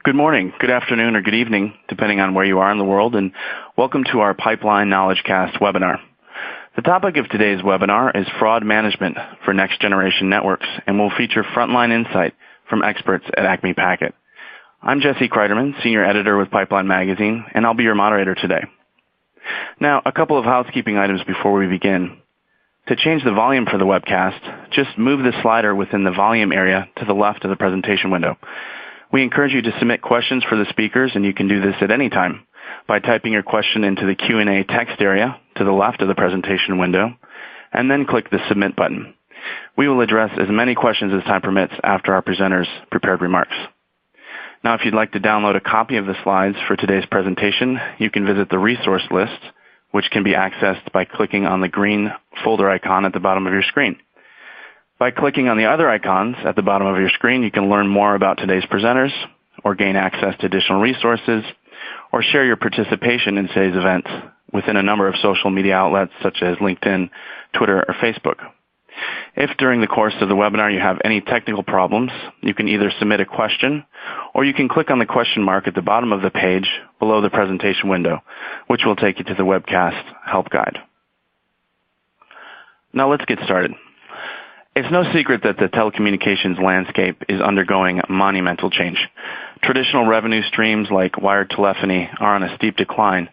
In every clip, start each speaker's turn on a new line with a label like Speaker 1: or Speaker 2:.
Speaker 1: Good morning, good afternoon, or good evening, depending on where you are in the world, and welcome to our Pipeline KnowledgeCast webinar. The topic of today's webinar is fraud management for next-generation networks, and will feature frontline insight from experts at Acme Packet. I'm Jesse Kreiderman, Senior Editor with Pipeline Magazine, and I'll be your moderator today. Now, a couple of housekeeping items before we begin. To change the volume for the webcast, just move the slider within the volume area to the left of the presentation window. We encourage you to submit questions for the speakers, and you can do this at any time by typing your question into the Q&A text area to the left of the presentation window, and then click the Submit button. We will address as many questions as time permits after our presenters' prepared remarks. Now, if you'd like to download a copy of the slides for today's presentation, you can visit the resource list, which can be accessed by clicking on the green folder icon at the bottom of your screen. By clicking on the other icons at the bottom of your screen, you can learn more about today's presenters, or gain access to additional resources, or share your participation in today's event within a number of social media outlets such as LinkedIn, Twitter, or Facebook. If during the course of the webinar you have any technical problems, you can either submit a question, or you can click on the question mark at the bottom of the page below the presentation window, which will take you to the webcast help guide. Now let's get started. It's no secret that the telecommunications landscape is undergoing monumental change. Traditional revenue streams like wired telephony are on a steep decline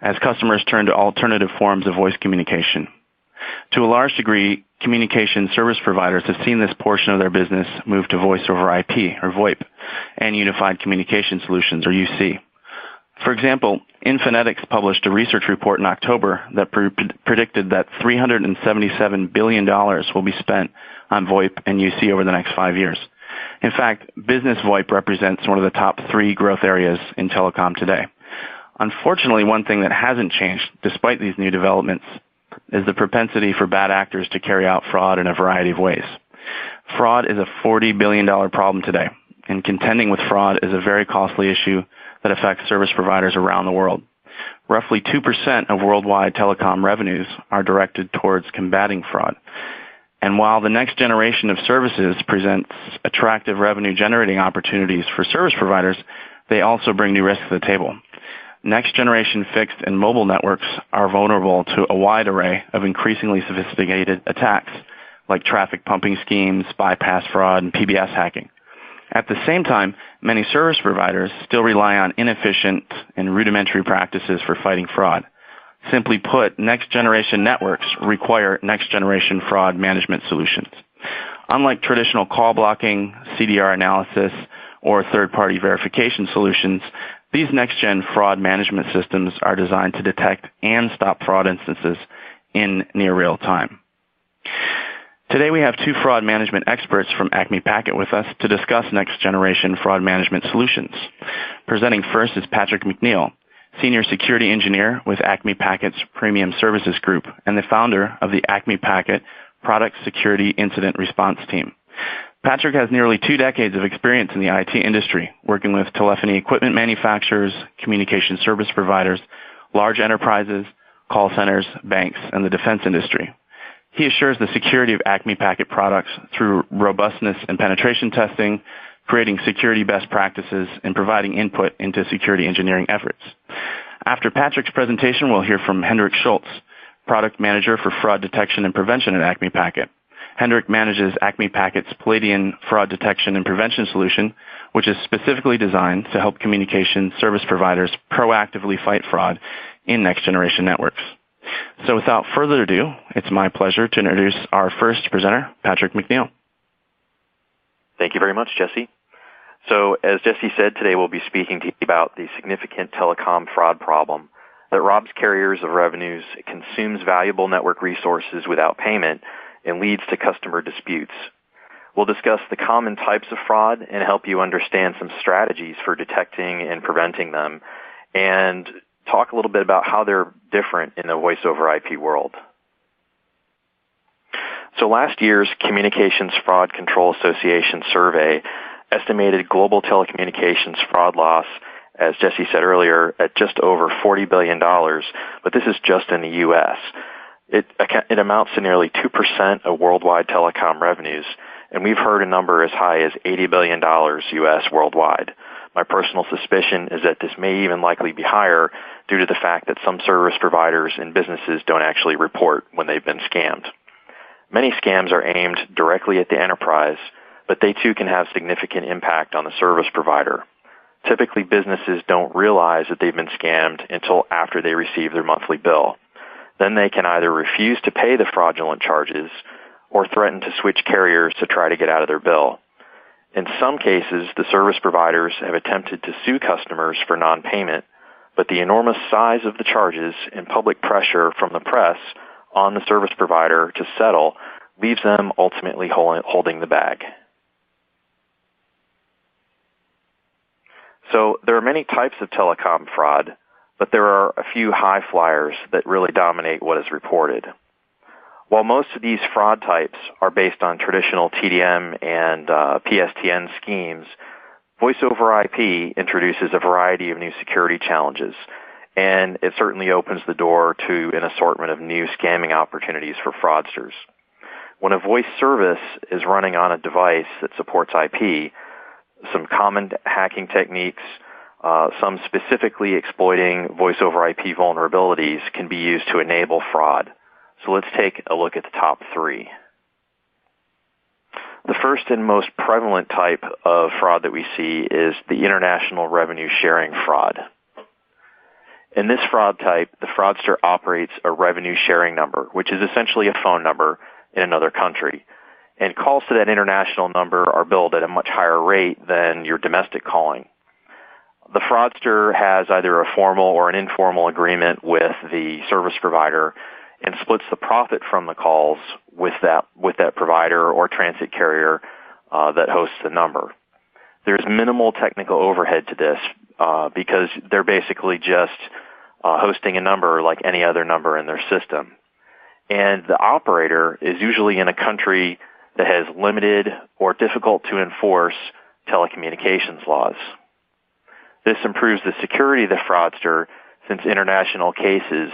Speaker 1: as customers turn to alternative forms of voice communication. To a large degree, communication service providers have seen this portion of their business move to voice over IP, or VoIP, and unified communication solutions, or UC. For example, Infinetics published a research report in October that predicted that $377 billion will be spent on VoIP and UC over the next 5 years. In fact, business VoIP represents one of the top 3 growth areas in telecom today. Unfortunately, one thing that hasn't changed, despite these new developments, is the propensity for bad actors to carry out fraud in a variety of ways. Fraud is a $40 billion problem today, and contending with fraud is a very costly issue that affects service providers around the world. Roughly 2% of worldwide telecom revenues are directed towards combating fraud. And while the next generation of services presents attractive revenue-generating opportunities for service providers, they also bring new risks to the table. Next-generation fixed and mobile networks are vulnerable to a wide array of increasingly sophisticated attacks, like traffic pumping schemes, bypass fraud, and PBS hacking. At the same time, many service providers still rely on inefficient and rudimentary practices for fighting fraud. Simply put, next-generation networks require next-generation fraud management solutions. Unlike traditional call blocking, CDR analysis, or third-party verification solutions, these next-gen fraud management systems are designed to detect and stop fraud instances in near real time. Today we have 2 fraud management experts from Acme Packet with us to discuss next-generation fraud management solutions. Presenting first is Patrick McNeil, Senior Security Engineer with Acme Packet's Premium Services Group and the founder of the Acme Packet Product Security Incident Response Team. Patrick has nearly 2 decades of experience in the IT industry, working with telephony equipment manufacturers, communication service providers, large enterprises, call centers, banks, and the defense industry. He assures the security of Acme Packet products through robustness and penetration testing, creating security best practices, and providing input into security engineering efforts. After Patrick's presentation, we'll hear from Hendrik Schultz, Product Manager for Fraud Detection and Prevention at Acme Packet. Hendrik manages Acme Packet's Palladion Fraud Detection and Prevention solution, which is specifically designed to help communication service providers proactively fight fraud in next-generation networks. So without further ado, it's my pleasure to introduce our first presenter, Patrick McNeil.
Speaker 2: Thank you very much, Jesse. So as Jesse said, today we'll be speaking to you about the significant telecom fraud problem that robs carriers of revenues, consumes valuable network resources without payment, and leads to customer disputes. We'll discuss the common types of fraud and help you understand some strategies for detecting and preventing them, and talk a little bit about how they're different in the voice over IP world. So last year's Communications Fraud Control Association survey estimated global telecommunications fraud loss, as Jesse said earlier, at just over $40 billion, but this is just in the U.S. It amounts to nearly 2% of worldwide telecom revenues, and we've heard a number as high as $80 billion U.S. worldwide. My personal suspicion is that this may even likely be higher due to the fact that some service providers and businesses don't actually report when they've been scammed. Many scams are aimed directly at the enterprise, but they too can have significant impact on the service provider. Typically, businesses don't realize that they've been scammed until after they receive their monthly bill. Then they can either refuse to pay the fraudulent charges or threaten to switch carriers to try to get out of their bill. In some cases, the service providers have attempted to sue customers for non-payment, but the enormous size of the charges and public pressure from the press on the service provider to settle leaves them ultimately holding the bag. So there are many types of telecom fraud, but there are a few high flyers that really dominate what is reported. While most of these fraud types are based on traditional TDM and PSTN schemes, Voice over IP introduces a variety of new security challenges, and it certainly opens the door to an assortment of new scamming opportunities for fraudsters. When a voice service is running on a device that supports IP, some common hacking techniques, some specifically exploiting voice over IP vulnerabilities, can be used to enable fraud. So let's take a look at the top three. The first and most prevalent type of fraud that we see is the international revenue sharing fraud. In this fraud type, the fraudster operates a revenue sharing number, which is essentially a phone number in another country. And calls to that international number are billed at a much higher rate than your domestic calling. The fraudster has either a formal or an informal agreement with the service provider and splits the profit from the calls with that provider or transit carrier that hosts the number. There's minimal technical overhead to this because they're basically just hosting a number like any other number in their system. And the operator is usually in a country that has limited or difficult to enforce telecommunications laws. This improves the security of the fraudster since international cases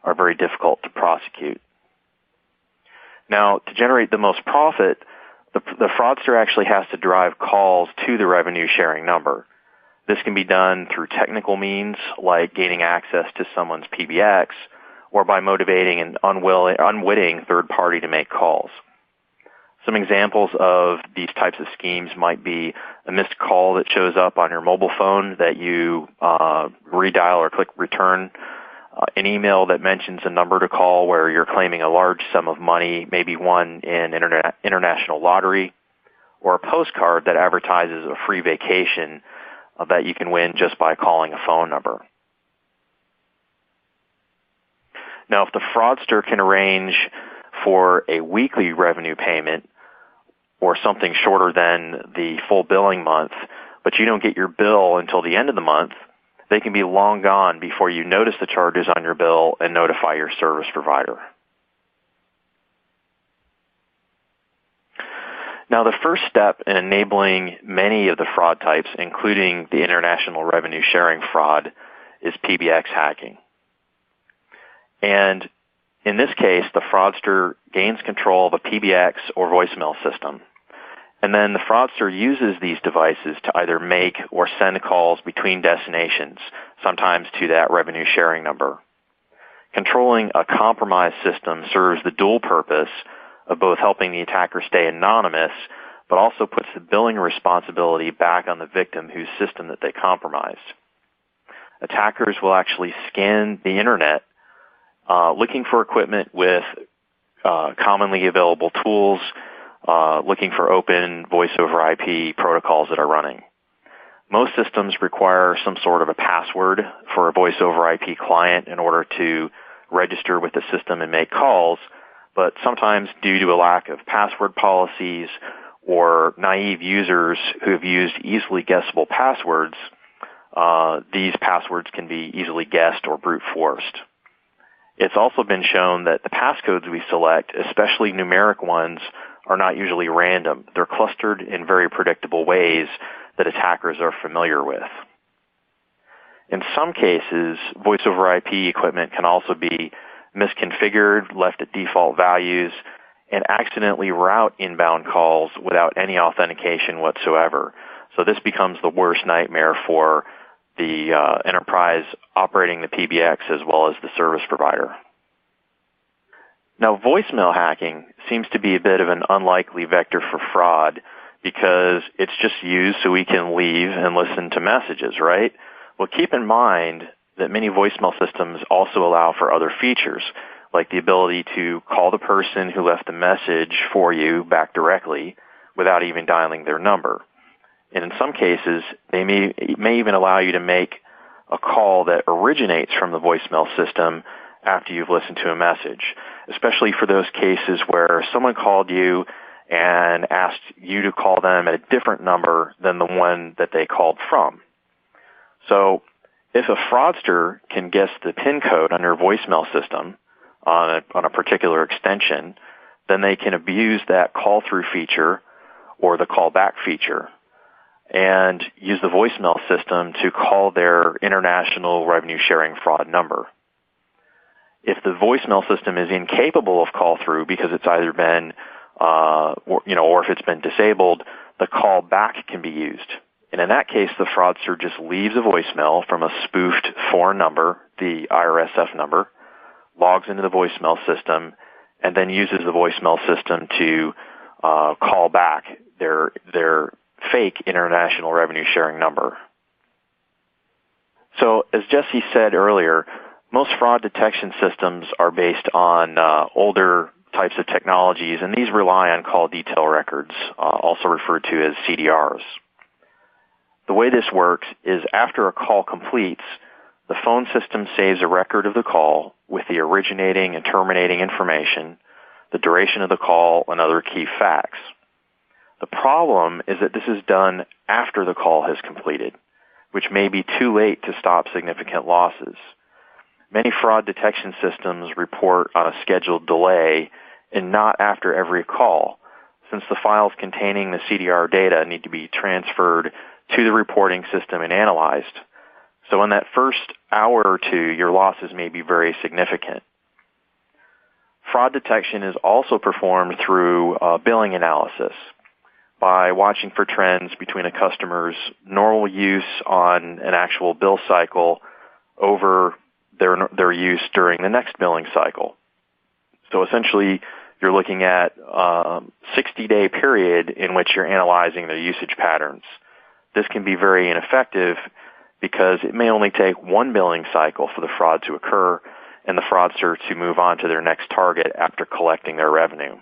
Speaker 2: are very difficult to prosecute. Now, to generate the most profit, the fraudster actually has to drive calls to the revenue sharing number. This can be done through technical means like gaining access to someone's PBX or by motivating an unwitting third party to make calls. Some examples of these types of schemes might be a missed call that shows up on your mobile phone that you redial or click return, an email that mentions a number to call where you're claiming a large sum of money, maybe won in international lottery, or a postcard that advertises a free vacation that you can win just by calling a phone number. Now, if the fraudster can arrange for a weekly revenue payment or something shorter than the full billing month, but you don't get your bill until the end of the month, they can be long gone before you notice the charges on your bill and notify your service provider. Now, the first step in enabling many of the fraud types, including the international revenue sharing fraud, is PBX hacking. And in this case, the fraudster gains control of a PBX or voicemail system. And then the fraudster uses these devices to either make or send calls between destinations, sometimes to that revenue sharing number. Controlling a compromised system serves the dual purpose of both helping the attacker stay anonymous, but also puts the billing responsibility back on the victim whose system that they compromised. Attackers will actually scan the internet looking for equipment with commonly available tools, looking for open voice over IP protocols that are running. Most systems require some sort of a password for a voice over IP client in order to register with the system and make calls, but sometimes due to a lack of password policies or naive users who have used easily guessable passwords, these passwords can be easily guessed or brute forced. It's also been shown that the passcodes we select, especially numeric ones, are not usually random. They're clustered in very predictable ways that attackers are familiar with. In some cases, voice over IP equipment can also be misconfigured, left at default values, and accidentally route inbound calls without any authentication whatsoever. So this becomes the worst nightmare for the enterprise operating the PBX as well as the service provider. Now, voicemail hacking seems to be a bit of an unlikely vector for fraud because it's just used so we can leave and listen to messages, right? Well, keep in mind that many voicemail systems also allow for other features, like the ability to call the person who left the message for you back directly without even dialing their number. And in some cases, they may even allow you to make a call that originates from the voicemail system after you've listened to a message, especially for those cases where someone called you and asked you to call them at a different number than the one that they called from. So if a fraudster can guess the PIN code on your voicemail system on a particular extension, then they can abuse that call-through feature or the callback feature and use the voicemail system to call their international revenue sharing fraud number. If the voicemail system is incapable of call-through because it's either been, or if it's been disabled, the callback can be used. And in that case, the fraudster just leaves a voicemail from a spoofed foreign number, the IRSF number, logs into the voicemail system, and then uses the voicemail system to call back their fake international revenue sharing number. So as Jesse said earlier, most fraud detection systems are based on older types of technologies, and these rely on call detail records, also referred to as CDRs. The way this works is after a call completes, the phone system saves a record of the call with the originating and terminating information, the duration of the call, and other key facts. The problem is that this is done after the call has completed, which may be too late to stop significant losses. Many fraud detection systems report on a scheduled delay and not after every call, since the files containing the CDR data need to be transferred to the reporting system and analyzed. So in that first hour or two, your losses may be very significant. Fraud detection is also performed through billing analysis by watching for trends between a customer's normal use on an actual bill cycle over their use during the next billing cycle. So essentially, you're looking at a 60-day period in which you're analyzing their usage patterns. This can be very ineffective because it may only take one billing cycle for the fraud to occur and the fraudster to move on to their next target after collecting their revenue.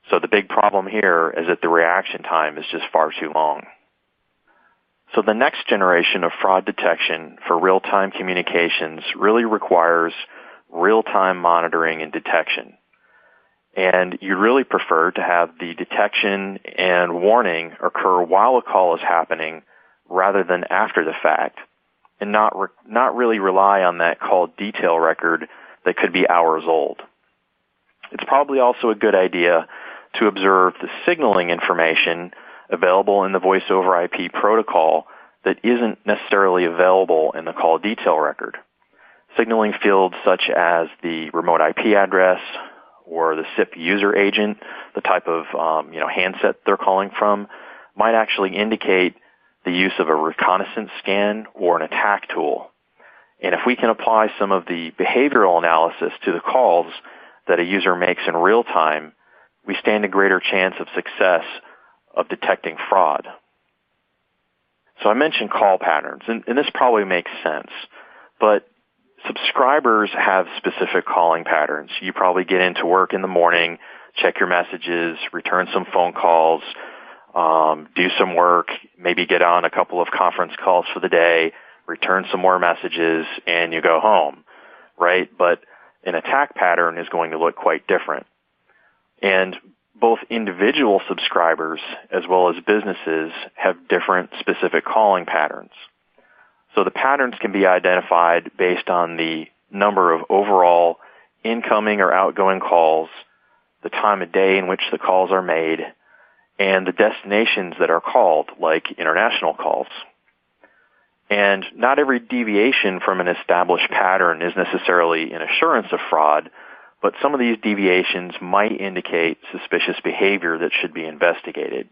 Speaker 2: So the big problem here is that the reaction time is just far too long. So the next generation of fraud detection for real-time communications really requires real-time monitoring and detection. And you really prefer to have the detection and warning occur while a call is happening rather than after the fact, and not really rely on that call detail record that could be hours old. It's probably also a good idea to observe the signaling information available in the voice over IP protocol that isn't necessarily available in the call detail record. Signaling fields such as the remote IP address or the SIP user agent, the type of handset they're calling from, might actually indicate the use of a reconnaissance scan or an attack tool. And if we can apply some of the behavioral analysis to the calls that a user makes in real time, we stand a greater chance of success of detecting fraud. So I mentioned call patterns, and this probably makes sense, but subscribers have specific calling patterns. You probably get into work in the morning, check your messages, return some phone calls, do some work, maybe get on a couple of conference calls for the day, return some more messages, and you go home, right? But an attack pattern is going to look quite different. And both individual subscribers as well as businesses have different specific calling patterns. So the patterns can be identified based on the number of overall incoming or outgoing calls, the time of day in which the calls are made, and the destinations that are called, like international calls. And not every deviation from an established pattern is necessarily an assurance of fraud, but some of these deviations might indicate suspicious behavior that should be investigated.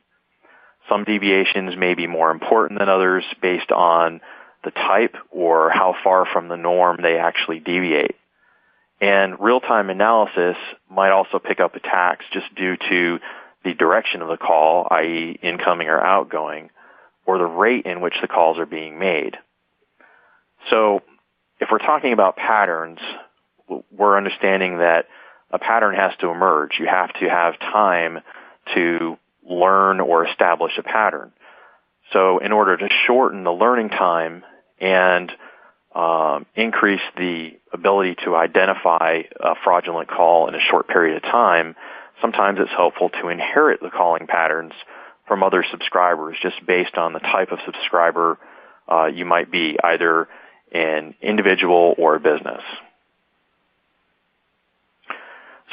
Speaker 2: Some deviations may be more important than others based on the type or how far from the norm they actually deviate. And real-time analysis might also pick up attacks just due to the direction of the call, i.e. incoming or outgoing, or the rate in which the calls are being made. So if we're talking about patterns, we're understanding that a pattern has to emerge. You have to have time to learn or establish a pattern. So in order to shorten the learning time and increase the ability to identify a fraudulent call in a short period of time, sometimes it's helpful to inherit the calling patterns from other subscribers just based on the type of subscriber you might be, either an individual or a business.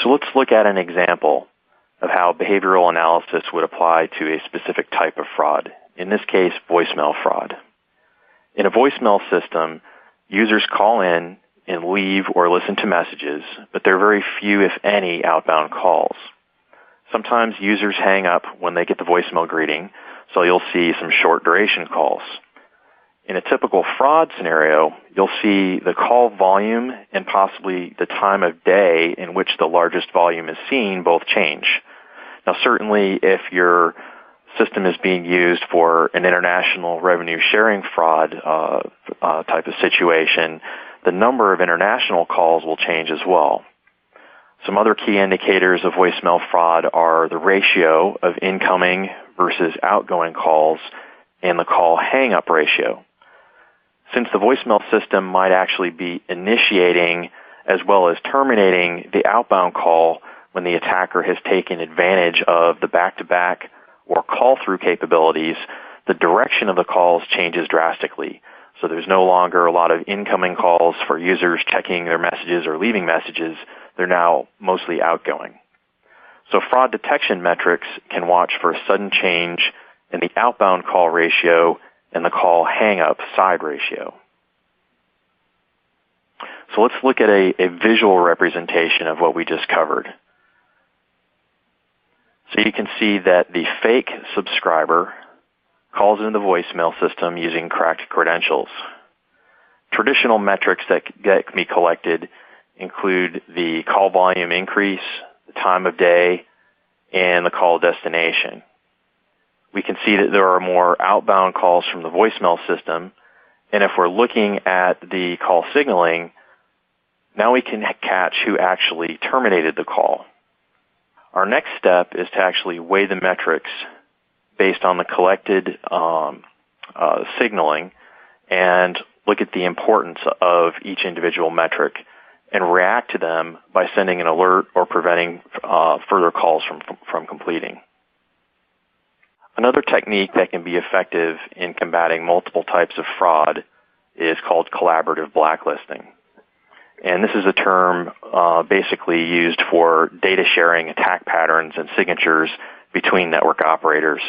Speaker 2: So let's look at an example of how behavioral analysis would apply to a specific type of fraud, in this case, voicemail fraud. In a voicemail system, users call in and leave or listen to messages, but there are very few, if any, outbound calls. Sometimes users hang up when they get the voicemail greeting, so you'll see some short duration calls. In a typical fraud scenario, you'll see the call volume and possibly the time of day in which the largest volume is seen both change. Now, certainly if your system is being used for an international revenue sharing fraud type of situation, the number of international calls will change as well. Some other key indicators of voicemail fraud are the ratio of incoming versus outgoing calls and the call hang-up ratio. Since the voicemail system might actually be initiating as well as terminating the outbound call when the attacker has taken advantage of the back-to-back or call-through capabilities, the direction of the calls changes drastically. So there's no longer a lot of incoming calls for users checking their messages or leaving messages. They're now mostly outgoing. So fraud detection metrics can watch for a sudden change in the outbound call ratio and the call hang-up side ratio. So let's look at a visual representation of what we just covered. So you can see that the fake subscriber calls into the voicemail system using cracked credentials. Traditional metrics that can be collected include the call volume increase, the time of day, and the call destination. We can see that there are more outbound calls from the voicemail system, and if we're looking at the call signaling, now we can catch who actually terminated the call. Our next step is to actually weigh the metrics based on the collected signaling and look at the importance of each individual metric and react to them by sending an alert or preventing further calls from completing. Another technique that can be effective in combating multiple types of fraud is called collaborative blacklisting. And this is a term basically used for data sharing attack patterns and signatures between network operators.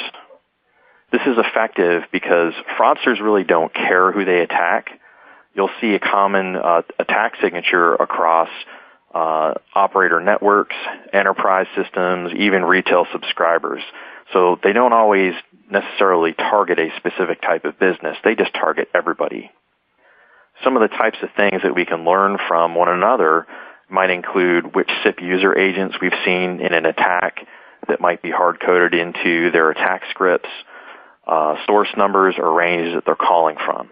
Speaker 2: This is effective because fraudsters really don't care who they attack. You'll see a common attack signature across operator networks, enterprise systems, even retail subscribers. So they don't always necessarily target a specific type of business. They just target everybody. Some of the types of things that we can learn from one another might include which SIP user agents we've seen in an attack that might be hard-coded into their attack scripts, source numbers or ranges that they're calling from.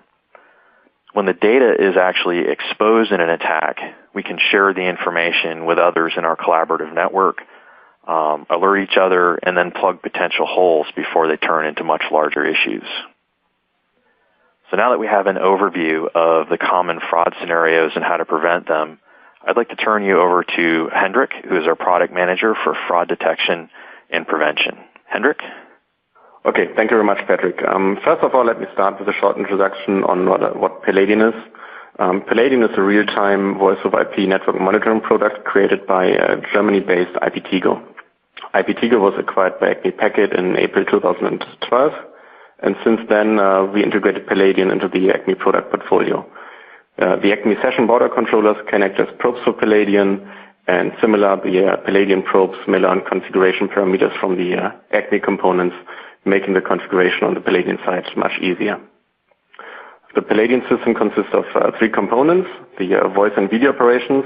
Speaker 2: When the data is actually exposed in an attack, we can share the information with others in our collaborative network, alert each other, and then plug potential holes before they turn into much larger issues. So now that we have an overview of the common fraud scenarios and how to prevent them, I'd like to turn you over to Hendrik, who is our product manager for fraud detection and prevention. Hendrik?
Speaker 3: Okay, thank you very much, Patrick. First of all, let me start with a short introduction on what Palladion is. Palladion is a real-time voice over IP network monitoring product created by Germany-based IPTigo. IPTigo was acquired by Acme Packet in April 2012. And since then, we integrated Palladion into the Acme product portfolio. The Acme session border controllers can act as probes for Palladion, and similar, the Palladion probes may learn configuration parameters from the Acme components, making the configuration on the Palladion side much easier. The Palladion system consists of 3 components: the voice and video operations,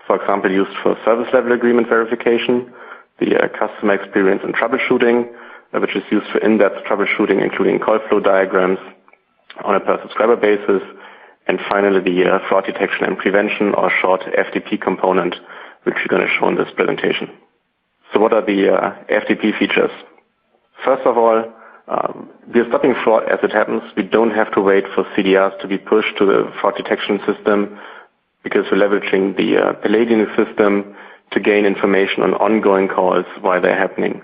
Speaker 3: for example, used for service level agreement verification, the customer experience and troubleshooting, which is used for in-depth troubleshooting, including call flow diagrams on a per subscriber basis, and finally the fraud detection and prevention, or short FDP component, which we're going to show in this presentation. So what are the FDP features? First of all, we are stopping fraud as it happens. We don't have to wait for CDRs to be pushed to the fraud detection system, because we're leveraging the Palladion system to gain information on ongoing calls while they're happening.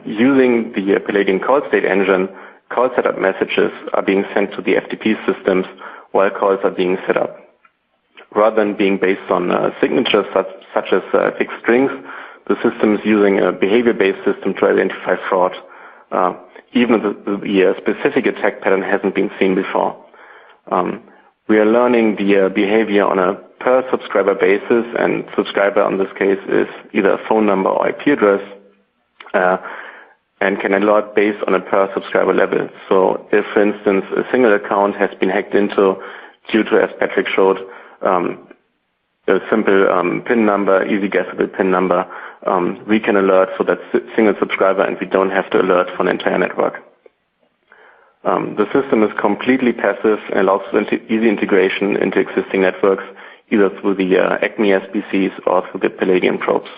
Speaker 3: Using the Palladion call state engine, call setup messages are being sent to the FTP systems while calls are being set up. Rather than being based on signatures such as fixed strings, the system is using a behavior-based system to identify fraud, even if the specific attack pattern hasn't been seen before. We are learning the behavior on a per subscriber basis, and subscriber in this case is either a phone number or IP address, and can alert based on a per subscriber level. So if, for instance, a single account has been hacked into due to, as Patrick showed, a simple PIN number, easy guessable PIN number, we can alert for that single subscriber, and we don't have to alert for an entire network. The system is completely passive and allows easy integration into existing networks, either through the Acme SBCs or through the Palladion probes.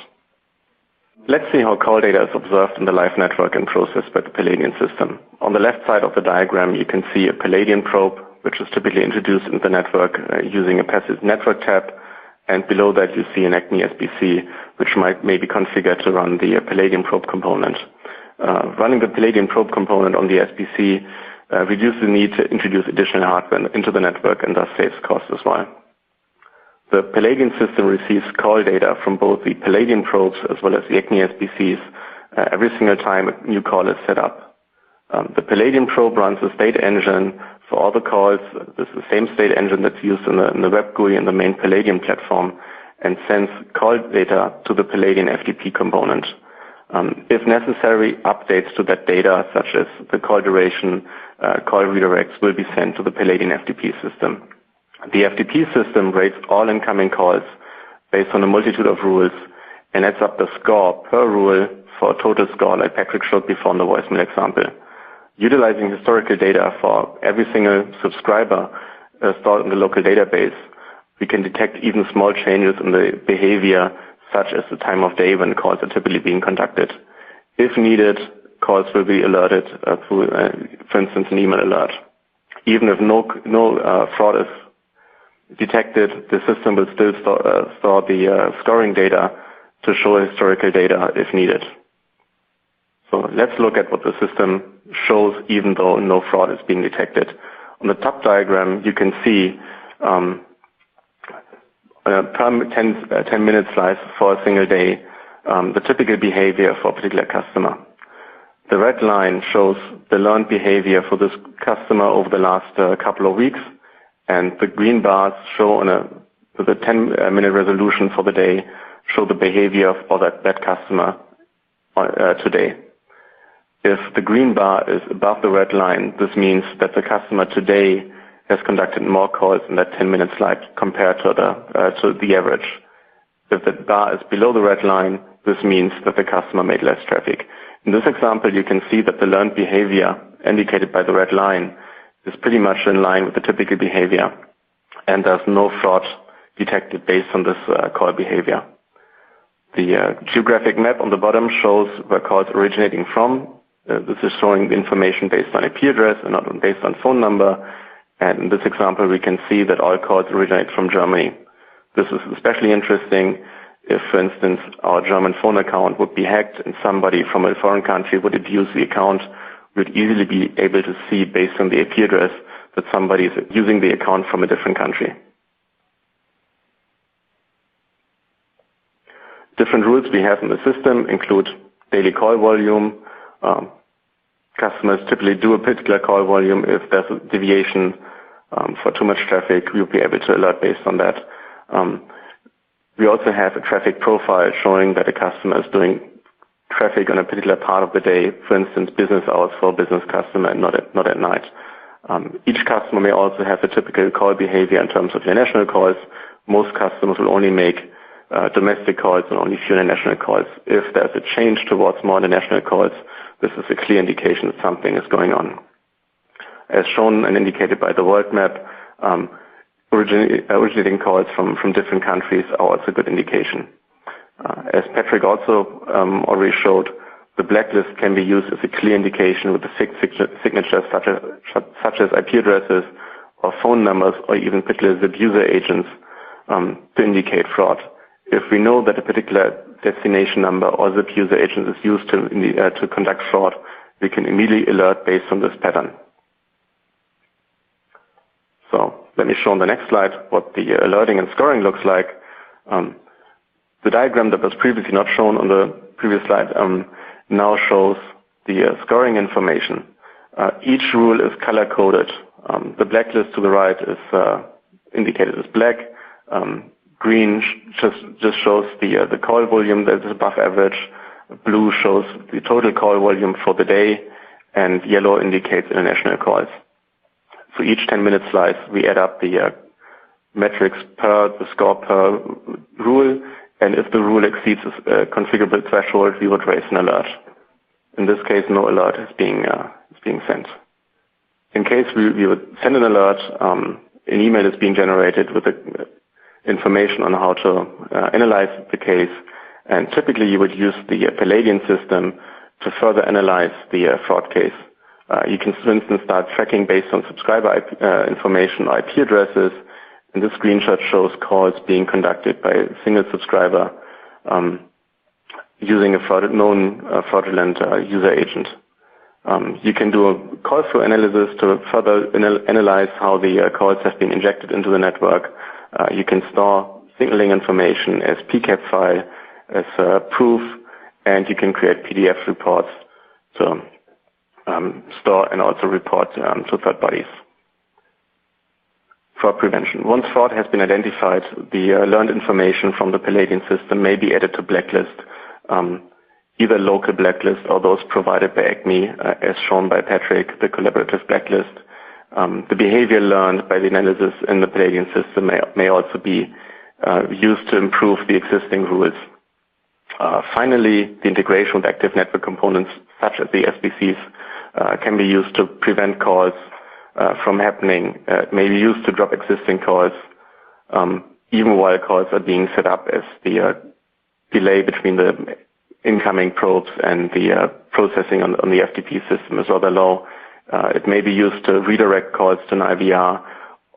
Speaker 3: Let's see how call data is observed in the live network and processed by the Palladion system. On the left side of the diagram, you can see a Palladion probe, which is typically introduced into the network using a passive network tab, and below that you see an Acme SBC, which may be configured to run the Palladion probe component. Running the Palladion probe component on the SBC reduces the need to introduce additional hardware into the network, and thus saves costs as well. The Palladion system receives call data from both the Palladion probes as well as the Acme SBCs every single time a new call is set up. The Palladion probe runs a state engine for all the calls. This is the same state engine that's used in the web GUI in the main Palladion platform, and sends call data to the Palladion FTP component. If necessary, updates to that data, such as the call duration, call redirects, will be sent to the Palladion FTP system. The FTP system rates all incoming calls based on a multitude of rules and adds up the score per rule for a total score, like Patrick showed before in the voicemail example. Utilizing historical data for every single subscriber stored in the local database, we can detect even small changes in the behavior, such as the time of day when calls are typically being conducted. If needed, calls will be alerted through, for instance, an email alert. Even if no fraud is detected, the system will still store the scoring data to show historical data if needed. So let's look at what the system shows even though no fraud is being detected. On the top diagram, you can see per 10-minute slice for a single day, the typical behavior for a particular customer. The red line shows the learned behavior for this customer over the last couple of weeks, and the green bars show with a 10-minute resolution for the day, show the behavior of that customer today. If the green bar is above the red line, this means that the customer today has conducted more calls in that 10-minute slide compared to the average. If the bar is below the red line, this means that the customer made less traffic. In this example, you can see that the learned behavior indicated by the red line is pretty much in line with the typical behavior, and there's no fraud detected based on this call behavior. The geographic map on the bottom shows where calls originating from. This is showing the information based on IP address and not based on phone number. And in this example, we can see that all calls originate from Germany. This is especially interesting if, for instance, our German phone account would be hacked and somebody from a foreign country would abuse the account. We would easily be able to see, based on the IP address, that somebody is using the account from a different country. Different rules we have in the system include daily call volume. Customers typically do a particular call volume. If there's a deviation for too much traffic, we'll be able to alert based on that. We also have a traffic profile showing that a customer is doing traffic on a particular part of the day, for instance, business hours for a business customer and not at night. Each customer may also have a typical call behavior in terms of international calls. Most customers will only make domestic calls and only few international calls. If there's a change towards more international calls, this is a clear indication that something is going on. As shown and indicated by the world map, originating calls from different countries are also a good indication. As Patrick also already showed, the blacklist can be used as a clear indication with the fixed signatures such as IP addresses or phone numbers or even particular ZIP user agents to indicate fraud. If we know that a particular destination number or ZIP user agent is used to conduct fraud, we can immediately alert based on this pattern. So let me show on the next slide what the alerting and scoring looks like. The diagram that was previously not shown on the previous slide now shows the scoring information. Each rule is color-coded. The blacklist to the right is indicated as black. Green just shows the call volume that is above average. Blue shows the total call volume for the day, and yellow indicates international calls. For each 10-minute slice, we add up the metrics per the score per rule, and if the rule exceeds a configurable threshold, we would raise an alert. In this case, no alert is being sent. In case we would send an alert, an email is being generated with the information on how to analyze the case, and typically you would use the Palladion system to further analyze the fraud case. You can, for instance, start tracking based on subscriber information or IP addresses, and this screenshot shows calls being conducted by a single subscriber using a known fraudulent user agent. You can do a call-through analysis to further analyze how the calls have been injected into the network. You can store signaling information as PCAP file, as proof, and you can create PDF reports to store and also report to third parties. Fraud prevention. Once fraud has been identified, the learned information from the Palladion system may be added to blacklist, either local blacklist or those provided by Acme, as shown by Patrick, the collaborative blacklist. The behavior learned by the analysis in the Palladion system may also be used to improve the existing rules. Finally, the integration with active network components such as the SBCs can be used to prevent calls from happening, may be used to drop existing calls, even while calls are being set up, as the delay between the incoming probes and the processing on the FTP system is rather low. It may be used to redirect calls to an IVR,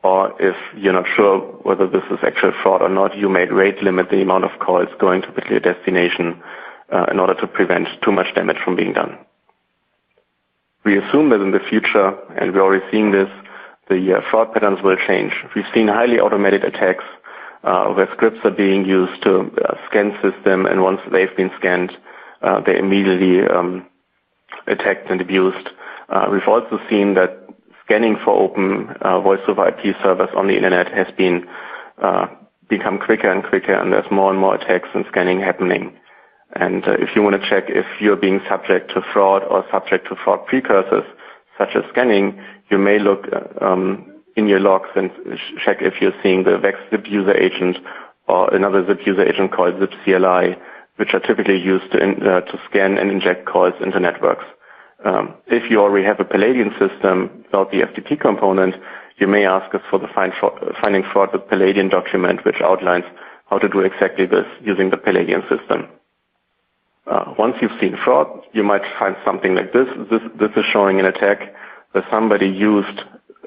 Speaker 3: or if you're not sure whether this is actual fraud or not, you may rate limit the amount of calls going to a particular destination in order to prevent too much damage from being done. We assume that in the future, and we're already seeing this, the fraud patterns will change. We've seen highly automated attacks where scripts are being used to scan system, and once they've been scanned, they're immediately attacked and abused. We've also seen that scanning for open voice over IP servers on the internet has been become quicker and quicker, and there's more and more attacks and scanning happening. And if you want to check if you're being subject to fraud or subject to fraud precursors, such as scanning, you may look in your logs and check if you're seeing the VEX zip user agent or another zip user agent called zip CLI, which are typically used to scan and inject calls into networks. If you already have a Palladion system without the FTP component, you may ask us for the Finding Fraud with Palladion document, which outlines how to do exactly this using the Palladion system. Once you've seen fraud, you might find something like this. This is showing an attack where somebody used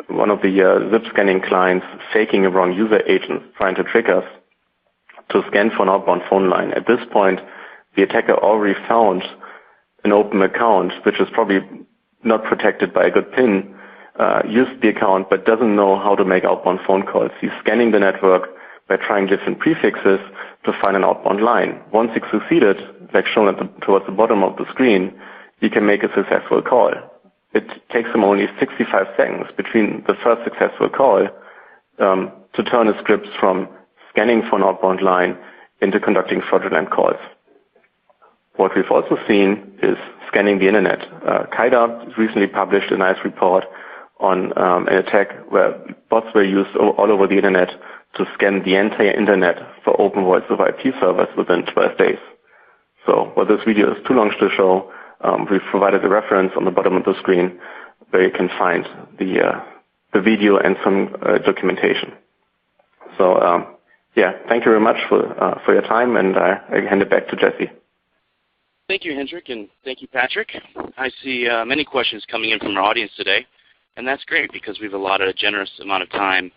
Speaker 3: one of the zip scanning clients faking a wrong user agent, trying to trick us to scan for an outbound phone line. At this point, the attacker already found an open account, which is probably not protected by a good PIN, used the account but doesn't know how to make outbound phone calls. He's scanning the network by trying different prefixes to find an outbound line. Once he succeeded, like shown towards the bottom of the screen, he can make a successful call. It takes him only 65 seconds between the first successful call to turn his scripts from scanning for an outbound line into conducting fraudulent calls. What we've also seen is scanning the internet. Kaida recently published a nice report on an attack where bots were used all over the internet to scan the entire internet for open voice over IP servers within 12 days. So while this video is too long to show, we've provided a reference on the bottom of the screen where you can find the video and some documentation. So yeah, thank you very much for your time, and I hand it back to Jesse.
Speaker 1: Thank you, Hendrik, and thank you, Patrick. I see many questions coming in from our audience today, and that's great because we've allotted a generous amount of time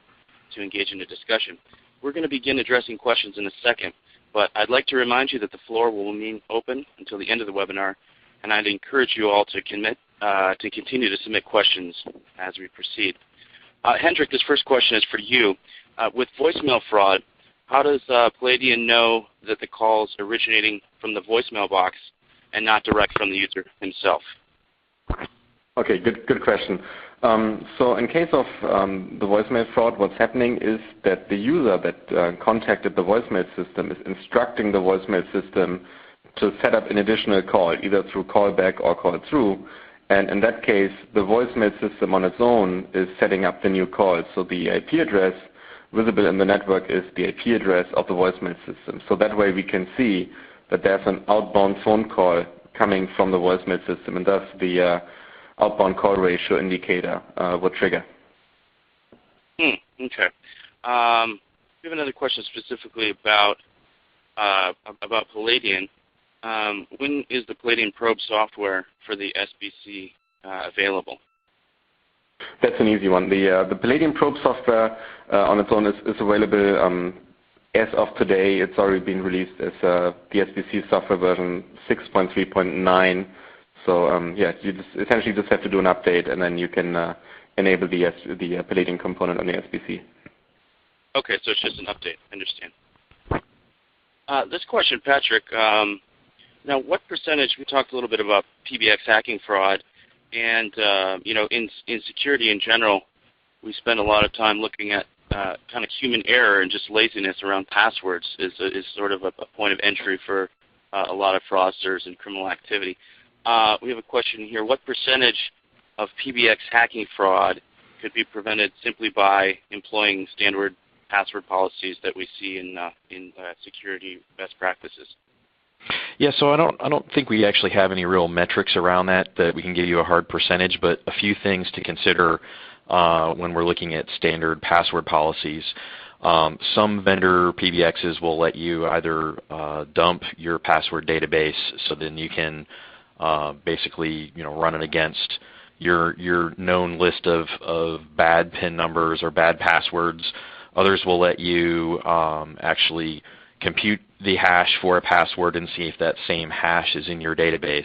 Speaker 1: to engage in a discussion. We're going to begin addressing questions in a second, but I'd like to remind you that the floor will remain open until the end of the webinar, and I'd encourage you all to continue to submit questions as we proceed. Hendrik, this first question is for you. With voicemail fraud, how does Palladion know that the call is originating from the voicemail box and not direct from the user himself?
Speaker 3: Okay, good question. So in case of the voicemail fraud, what's happening is that the user that contacted the voicemail system is instructing the voicemail system to set up an additional call, either through callback or call through. And in that case, the voicemail system on its own is setting up the new call. So the IP address visible in the network is the IP address of the voicemail system. So that way we can see that there's an outbound phone call coming from the voicemail system, and thus the outbound call ratio indicator will trigger.
Speaker 1: Okay. We have another question specifically about Palladion. When is the Palladion probe software for the SBC available?
Speaker 3: That's an easy one. The Palladion probe software on its own is available as of today. It's already been released as the SBC software version 6.3.9. So yeah, you essentially just have to do an update, and then you can enable the Palladion component on the SBC.
Speaker 1: Okay, so it's just an update. I understand. This question, Patrick. Now, what percentage? We talked a little bit about PBX hacking fraud, and in security in general, we spend a lot of time looking at kind of human error and just laziness around passwords is sort of a point of entry for a lot of fraudsters and criminal activity. We have a question here. What percentage of PBX hacking fraud could be prevented simply by employing standard password policies that we see in security best practices?
Speaker 4: Yeah, so I don't think we actually have any real metrics around that we can give you a hard percentage, but a few things to consider when we're looking at standard password policies. Some vendor PBXs will let you either dump your password database, so then you can basically run it against your known list of bad PIN numbers or bad passwords. Others will let you actually compute the hash for a password and see if that same hash is in your database.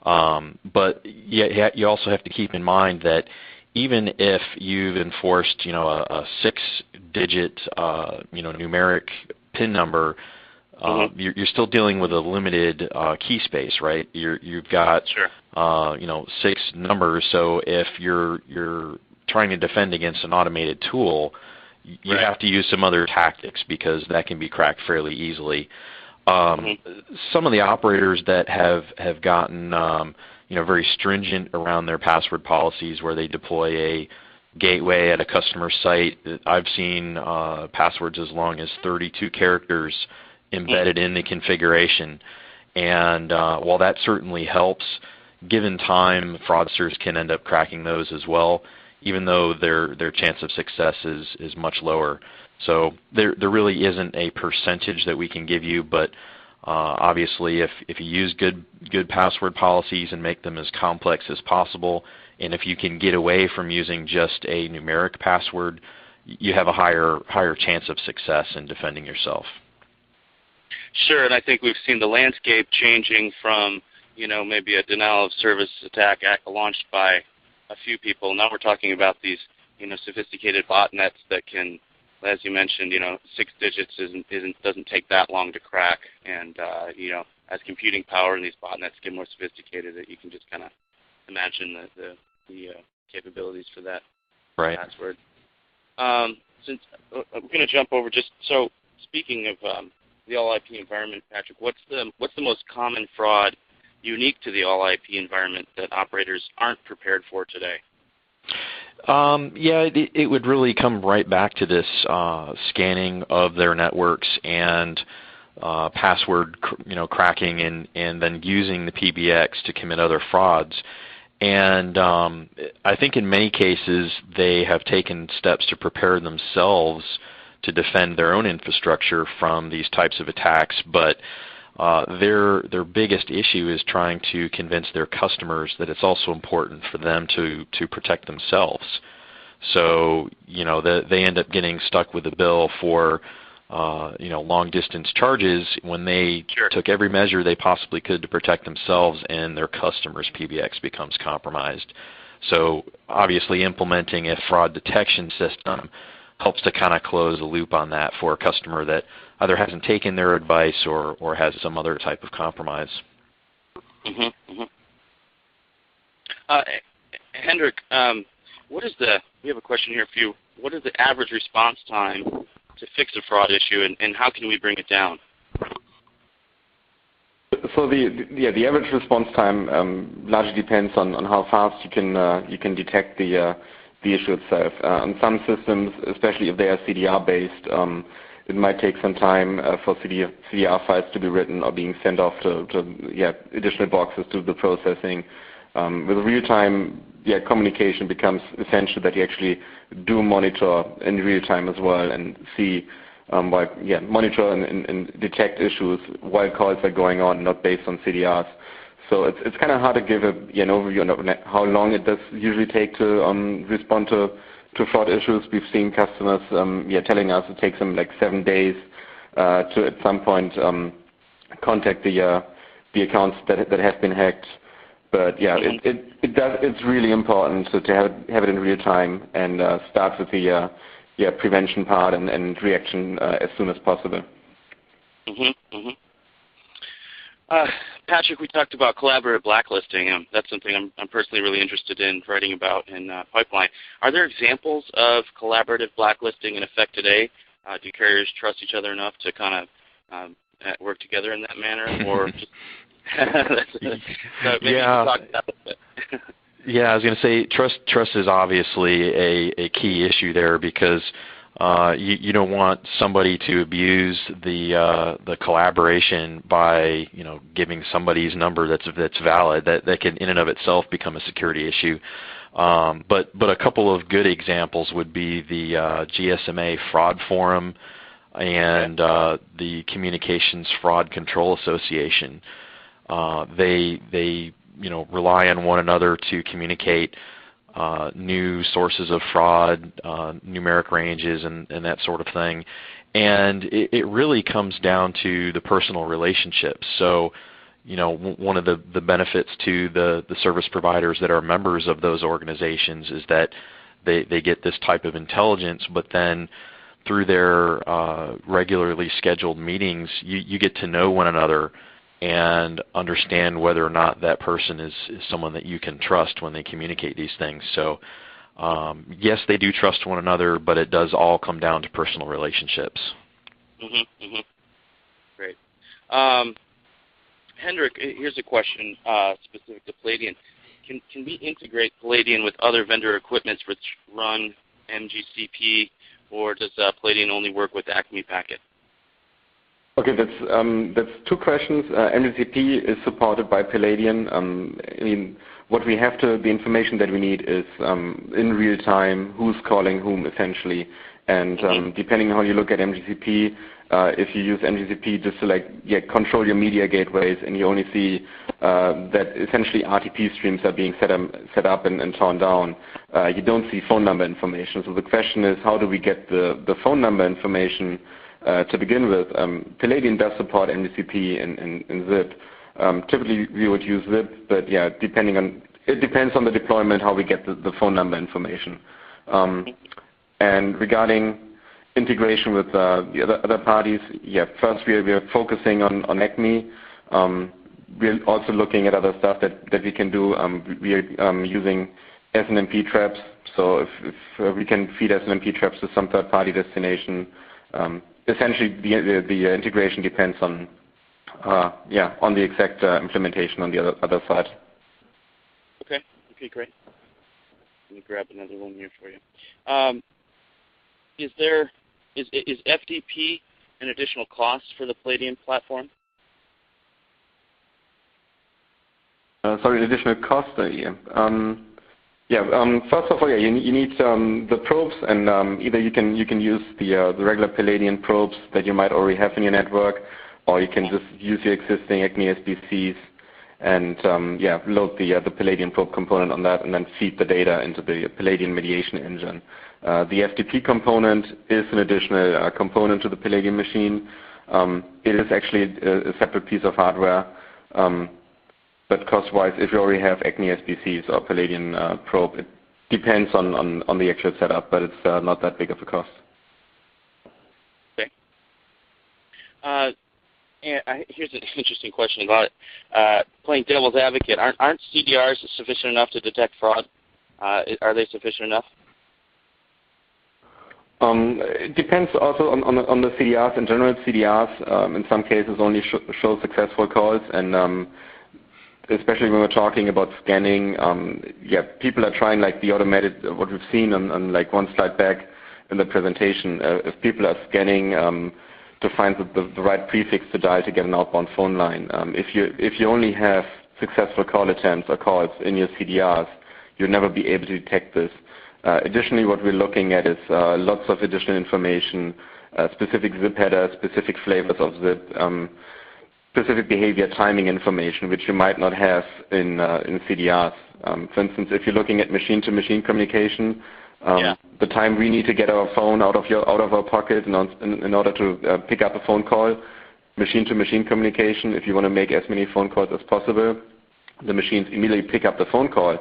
Speaker 4: But you also have to keep in mind that even if you've enforced a 6-digit numeric PIN number, you're still dealing with a limited key space, right? You've got 6 numbers. So if you're trying to defend against an automated tool, you have to use some other tactics because that can be cracked fairly easily. Some of the operators that have gotten very stringent around their password policies, where they deploy a gateway at a customer site, I've seen passwords as long as 32 characters embedded in the configuration. And while that certainly helps, given time, fraudsters can end up cracking those as well, even though their chance of success is much lower. So there really isn't a percentage that we can give you, but obviously if you use good password policies and make them as complex as possible, and if you can get away from using just a numeric password, you have a higher chance of success in defending yourself.
Speaker 1: Sure, and I think we've seen the landscape changing from maybe a denial of service attack launched by a few people. Now we're talking about these, sophisticated botnets that can, as you mentioned, 6 digits doesn't take that long to crack. And as computing power and these botnets get more sophisticated, that you can just kind of imagine the capabilities for that password. Since we're going to jump over, just so speaking of
Speaker 5: the all-IP environment, Patrick, what's the most common fraud unique to the all-IP environment that operators aren't prepared for today?
Speaker 4: Yeah, it would really come right back to this scanning of their networks and password cracking and then using the PBX to commit other frauds. And I think in many cases they have taken steps to prepare themselves to defend their own infrastructure from these types of attacks, but their biggest issue is trying to convince their customers that it's also important for them to protect themselves. So they end up getting stuck with a bill for long distance charges when they took every measure they possibly could to protect themselves, and their customers' PBX becomes compromised. So obviously implementing a fraud detection system helps to kind of close the loop on that for a customer that either hasn't taken their advice or has some other type of compromise.
Speaker 5: Hendrik, we have a question here for you. What is the average response time to fix a fraud issue, and how can we bring it down?
Speaker 3: So the average response time largely depends on how fast you can detect the issue itself. On some systems, especially if they are CDR based, it might take some time for CDR files to be written or being sent off to additional boxes to the processing. With real-time communication becomes essential that you actually do monitor in real time as well and see, monitor and detect issues while calls are going on, not based on CDRs. So it's kind of hard to give an overview on how long it does usually take to respond to fraud issues. We've seen customers telling us it takes them like 7 days to at some point contact the accounts that have been hacked. But it's really important to have it in real time and start with the prevention part and reaction as soon as possible.
Speaker 5: Patrick, we talked about collaborative blacklisting. That's something I'm personally really interested in writing about in Pipeline. Are there examples of collaborative blacklisting in effect today? Do carriers trust each other enough to kind of work together in that manner, or just maybe you can talk about it.
Speaker 4: Yeah, I was going to say trust is obviously a key issue there, because you don't want somebody to abuse the collaboration by giving somebody's number that's valid. That can in and of itself become a security issue. But a couple of good examples would be the GSMA Fraud Forum and the Communications Fraud Control Association. They rely on one another to communicate new sources of fraud, numeric ranges, and that sort of thing. And it really comes down to the personal relationships. So, one of the benefits to the service providers that are members of those organizations is that they get this type of intelligence, but then through their regularly scheduled meetings, you get to know one another and understand whether or not that person is someone that you can trust when they communicate these things. So, yes, they do trust one another, but it does all come down to personal relationships.
Speaker 5: Great. Hendrik, here's a question specific to Palladion. Can we integrate Palladion with other vendor equipments which run MGCP, or does Palladion only work with Acme packet?
Speaker 3: Okay, that's two questions. MGCP is supported by Palladion. What we have the information that we need is in real time, who's calling whom essentially. And depending on how you look at MGCP, if you use MGCP just to control your media gateways, and you only see that essentially RTP streams are being set up and torn down, you don't see phone number information. So the question is, how do we get the phone number information to begin with? Palladion does support MGCP and zip. Typically we would use zip, but it depends on the deployment how we get the phone number information. And regarding integration with the other parties, first we are focusing on Acme. We're also looking at other stuff that we can do. We are using SNMP traps, so if we can feed SNMP traps to some third-party destination, essentially the integration depends on on the exact implementation on the other side.
Speaker 5: Okay. Okay, great. Let me grab another one here for you. Is FTP an additional cost for the Palladion platform?
Speaker 3: Sorry, additional cost? First of all, you need the probes, and either you can use the regular Palladion probes that you might already have in your network, or you can just use your existing Acme SBCs and load the Palladion probe component on that, and then feed the data into the Palladion mediation engine. The FTP component is an additional component to the Palladion machine. It is actually a separate piece of hardware. But cost-wise, if you already have Acme SBCs or Palladion probe, it depends on the actual setup, but it's not that big of a cost.
Speaker 5: Okay. Here's an interesting question about it. Playing devil's advocate, aren't CDRs sufficient enough to detect fraud? Are they sufficient enough?
Speaker 3: It depends also on the CDRs. In general, CDRs in some cases only show successful calls, and especially when we're talking about scanning, people are trying like the automated, what we've seen on like one slide back in the presentation. If people are scanning to find the right prefix to dial to get an outbound phone line, if you only have successful call attempts or calls in your CDRs, you'll never be able to detect this. Additionally, what we're looking at is lots of additional information, specific zip headers, specific flavors of zip, specific behavior timing information, which you might not have in CDRs. For instance, if you're looking at machine-to-machine communication, the time we need to get our phone out of our pocket in order to pick up a phone call, machine-to-machine communication, if you want to make as many phone calls as possible, the machines immediately pick up the phone call.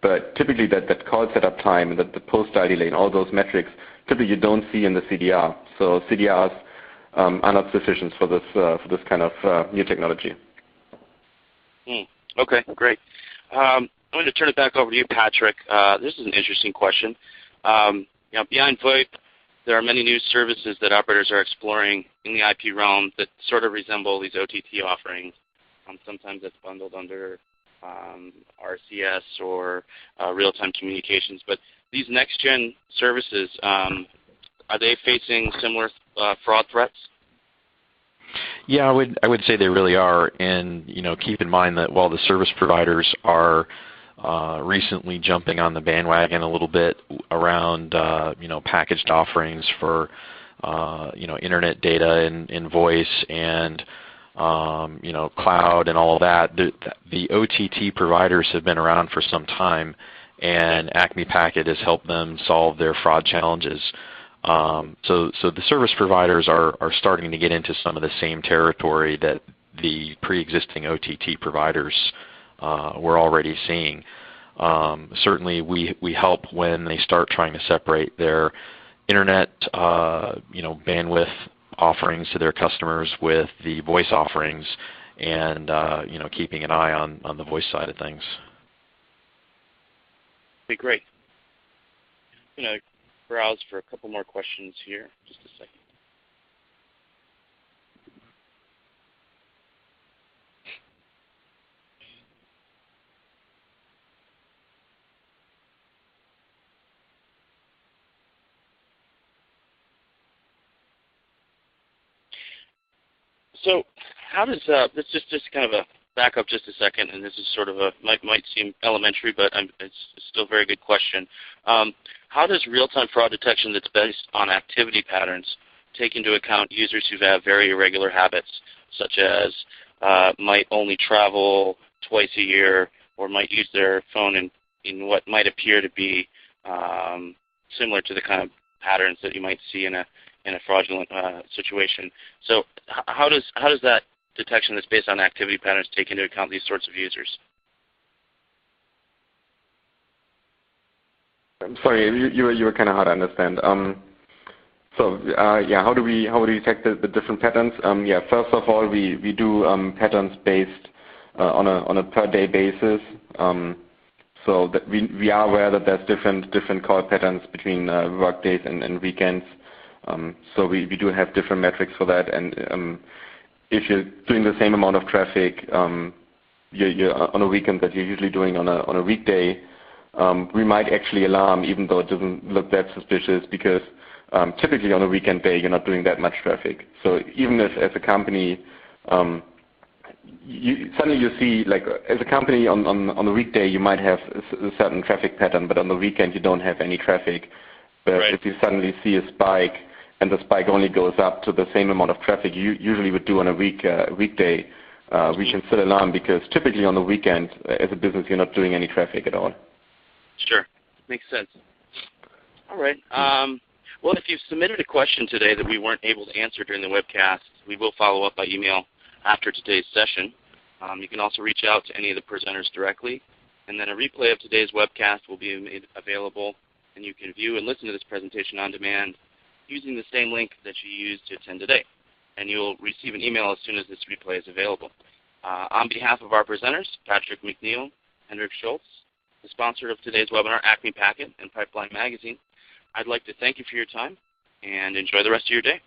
Speaker 3: But typically that call setup time and the post-dial delay and all those metrics, typically you don't see in the CDR. So CDRs are not sufficient for this kind of new technology.
Speaker 5: Okay, great. I'm going to turn it back over to you, Patrick. This is an interesting question. Behind VoIP, there are many new services that operators are exploring in the IP realm that sort of resemble these OTT offerings. Sometimes it's bundled under RCS or real-time communications. But these next-gen services, are they facing similar fraud threats?
Speaker 4: Yeah, I would say they really are. And keep in mind that while the service providers are recently jumping on the bandwagon a little bit around packaged offerings for internet data and voice and cloud and all of that, the OTT providers have been around for some time, and Acme Packet has helped them solve their fraud challenges. So the service providers are starting to get into some of the same territory that the pre-existing OTT providers were already seeing. Certainly, we help when they start trying to separate their internet, bandwidth offerings to their customers with the voice offerings, and keeping an eye on the voice side of things.
Speaker 5: Okay, great. I'm going to browse for a couple more questions here. Just a second. So how does this just kind of a back up just a second, and this is sort of might seem elementary, but it's still a very good question. How does real-time fraud detection that's based on activity patterns take into account users who have very irregular habits, such as might only travel twice a year or might use their phone in what might appear to be similar to the kind of patterns that you might see in a fraudulent situation? So how does that detection that's based on activity patterns take into account these sorts of users?
Speaker 3: I'm sorry, you were kind of hard to understand. How do we detect the different patterns? First of all, we do patterns based on a per day basis. So that we are aware that there's different call patterns between work days and weekends. So we do have different metrics for that, and if you're doing the same amount of traffic you're on a weekend that you're usually doing on a weekday, we might actually alarm even though it doesn't look that suspicious, because typically on a weekend day you're not doing that much traffic. So even if as a company suddenly you see, like, as a company on a weekday you might have a certain traffic pattern, but on the weekend you don't have any traffic. But
Speaker 5: right.
Speaker 3: if you suddenly see a spike and the spike only goes up to the same amount of traffic you usually would do on a weekday, we can still alarm, because typically on the weekend as a business you're not doing any traffic at all.
Speaker 5: Sure. Makes sense. All right. Well, if you've submitted a question today that we weren't able to answer during the webcast, we will follow up by email after today's session. You can also reach out to any of the presenters directly, and then a replay of today's webcast will be made available, and you can view and listen to this presentation on demand using the same link that you used to attend today. And you'll receive an email as soon as this replay is available. On behalf of our presenters, Patrick McNeil, Henrik Schultz, the sponsor of today's webinar, Acme Packet and Pipeline Magazine, I'd like to thank you for your time and enjoy the rest of your day.